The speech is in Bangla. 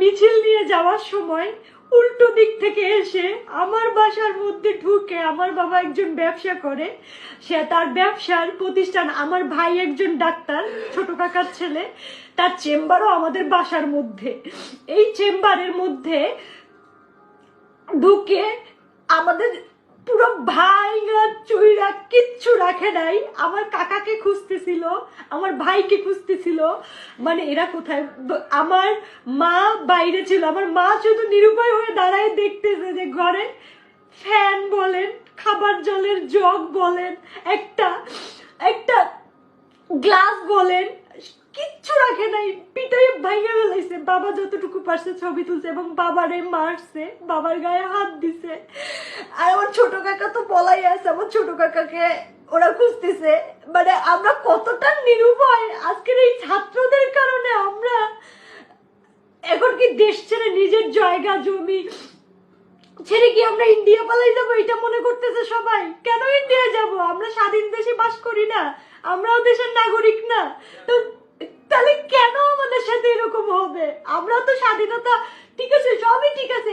মিছিল নিয়ে যাওয়ার সময় উল্টো দিক থেকে এসে আমার বাসার মধ্যে ঢুকে, আমার বাবা একজন ব্যবসা করে, সে তার ব্যবসার প্রতিষ্ঠান, আমার ভাই একজন ডাক্তার, ছোট কাকার ছেলে, তার চেম্বারও আমাদের বাসার মধ্যে। এই চেম্বারের মধ্যে ঢুকে আমাদের পুরো ভাইরা চুইরা কিচ্ছু রাখে নাই, আমার কাকাকে খুঁজতেছিল, আমার ভাইকে খুঁজতেছিল, মানে এরা কোথায়। আমার মা বাইরে ছিল, আমার মা শুধু নিরুপায় হয়ে দাঁড়ায় দেখতেছে যে ঘরে ফ্যান বলেন, খাবার জলের জগ বলেন, একটা একটা গ্লাস বলেন, কিচ্ছু রাখে নাই, পিটাই ভাইয়া ফেলাইছে। বাবা যতটুকু পারছে ছবি তুলছে এবং বাবারে মারছে, বাবার গায়ে হাত দিছে। আর আমার ছোট কাকা তো পলাই আছে, আমার ছোট কাকাকে ওরা খুঁজতেছে। মানে আমরা কতটা নিরুপায় আজকের এই ছাত্রদের কারণে। আমরা এখন কি দেশ ছেড়ে, নিজের জায়গা জমি ছেড়ে কি আমরা ইন্ডিয়া পালাই যাবো, এটা মনে করতেছে সবাই। কেন ইন্ডিয়া যাব? আমরা স্বাধীন দেশে বাস করি না? আমরাও দেশের নাগরিক না? তো তাহলে কেন আমাদের সাথে এরকম হবে? আমরা তো স্বাধীনতা, ঠিক আছে, সবই ঠিক আছে,